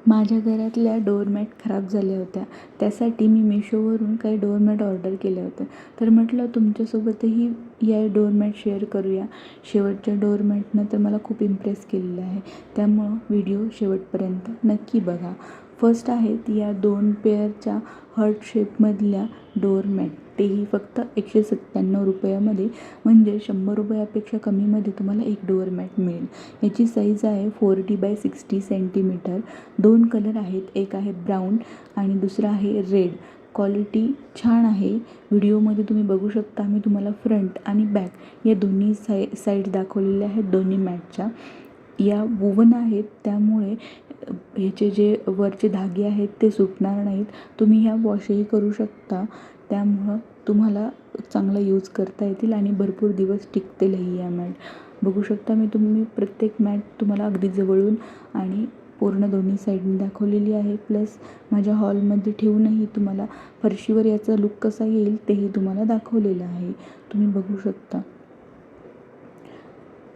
माझ्या घरातल्या डोअरमॅट खराब झाल्या होत्या, त्यासाठी मी मिशोवरून काही डोअरमॅट ऑर्डर केल्या होत्या. तर म्हटलं तुमच्यासोबतही या डोअरमॅट शेअर करूया. शेवटच्या डोअरमॅटनं तर मला खूप इम्प्रेस केलेलं आहे, त्यामुळं व्हिडिओ शेवटपर्यंत नक्की बघा. फर्स्ट आहेत या 2 पेअरच्या हार्ट शेपमधल्या डोअरमॅट, तेही फक्त 197 रुपयामध्ये, म्हणजे 100 रुपयापेक्षा कमीमध्ये तुम्हाला एक डोअरमॅट मिळेल. याची साईज आहे 40x60 सेंटीमीटर. 2 कलर आहेत, एक आहे ब्राऊन आणि दुसरा आहे रेड. क्वालिटी छान आहे. व्हिडिओमध्ये तुम्ही बघू शकता, मी तुम्हाला फ्रंट आणि बॅक या दोन्ही साईड दाखवलेल्या आहेत दोन्ही मॅटच्या. या वूवन आहेत, त्यामुळे ह्याचे जे वरचे धागे आहेत ते सुटणार नाहीत. तुम्ही ह्या वॉशही करू शकता, त्यामुळं तुम्हाला चांगला यूज करता येतील आणि भरपूर दिवस टिकतीलही या मॅट. बघू शकता तुम्ही प्रत्येक मॅट तुम्हाला अगदी जवळून आणि पूर्ण दोन्ही साईडनी दाखवलेली आहे. प्लस माझ्या हॉलमध्ये ठेवूनही तुम्हाला फरशीवर याचा लुक कसा येईल तेही तुम्हाला दाखवलेलं आहे, तुम्ही बघू शकता.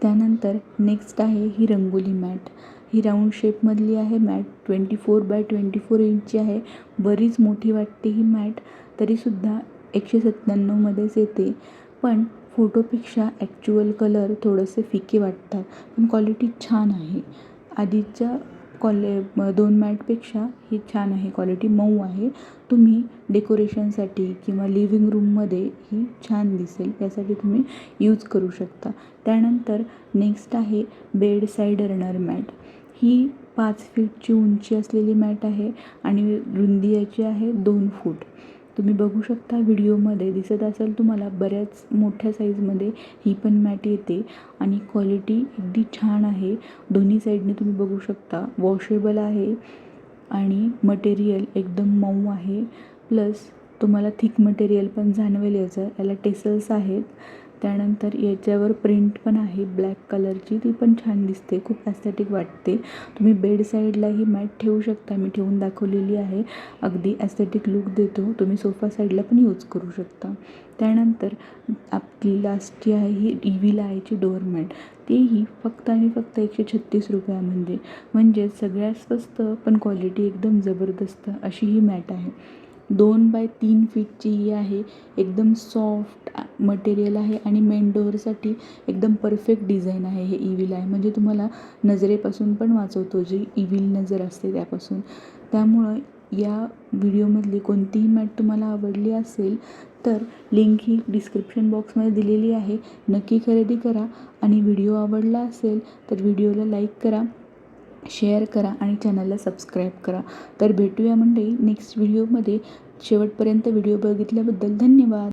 त्यानंतर नेक्स्ट आहे ही रंगोली मॅट. ही राऊंड शेपमधली आहे मॅट. 24x24 इंचची आहे. बरीच मोठी वाटते ही मॅट, तरीसुद्धा 197मध्येच येते. पण फोटोपेक्षा ॲक्च्युअल कलर थोडेसे फिके वाटतात, पण क्वालिटी छान आहे. आधीच्या 2 मॅटपेक्षा ही छान आहे, क्वालिटी मऊ आहे. तुम्ही डेकोरेशनसाठी किंवा लिव्हिंग रूममध्ये ही छान दिसेल, यासाठी तुम्ही यूज करू शकता. त्यानंतर नेक्स्ट आहे बेड साईड रनर मॅट. ही 5 फीटची उंची असलेली मॅट आहे आणि रुंदी याची आहे 2 फूट. तुम्ही बघू शकता, व्हिडिओमध्ये दिसत असेल तुम्हाला, बऱ्याच मोठ्या साईजमध्ये ही पण मॅट येते आणि क्वालिटी अगदी छान आहे. दोन्ही साईडने तुम्ही बघू शकता, वॉशेबल आहे आणि मटेरियल एकदम मऊ आहे. प्लस तुम्हाला थिक मटेरियल पण जाणवेल याचं. याला टेसल्स आहेत. त्यानंतर याच्यावर प्रिंट पण आहे ब्लॅक कलरची, ती पण छान दिसते, खूप ॲस्थेटिक वाटते. तुम्ही बेड साईडला ही मॅट ठेवू शकता, मी ठेवून दाखवलेली आहे. अगदी ॲस्थेटिक लुक देतो. तुम्ही सोफा साईडला पण यूज करू शकता. त्यानंतर आपली लास्ट जी आहे ही EVLIची डोअरमॅट. तीही फक्त आणि फक्त 136 रुपयामध्ये, म्हणजे सगळ्यात स्वस्त पण क्वालिटी एकदम जबरदस्त अशी ही मॅट आहे. 2x3 फीटची ही आहे. एकदम सॉफ्ट मटेरियल आहे आणि मेन डोअरसाठी एकदम परफेक्ट डिझाईन आहे. हे EVLI म्हणजे तुम्हाला नजरेपासून पण वाचवतो, जी इव्हिल नजर असते त्यापासून. त्यामुळं या व्हिडिओमधली कोणतीही मॅट तुम्हाला आवडली असेल तर लिंक ही डिस्क्रिप्शन बॉक्समध्ये दिलेली आहे. नक्की खरेदी करा आणि व्हिडिओ आवडला असेल तर व्हिडिओला लाईक करा, शेअर करा आणि चॅनलला सबस्क्राईब करा. तर भेटूया मंडळी नेक्स्ट व्हिडिओमध्ये. शेवटपर्यंत व्हिडिओ बघितल्याबद्दल धन्यवाद.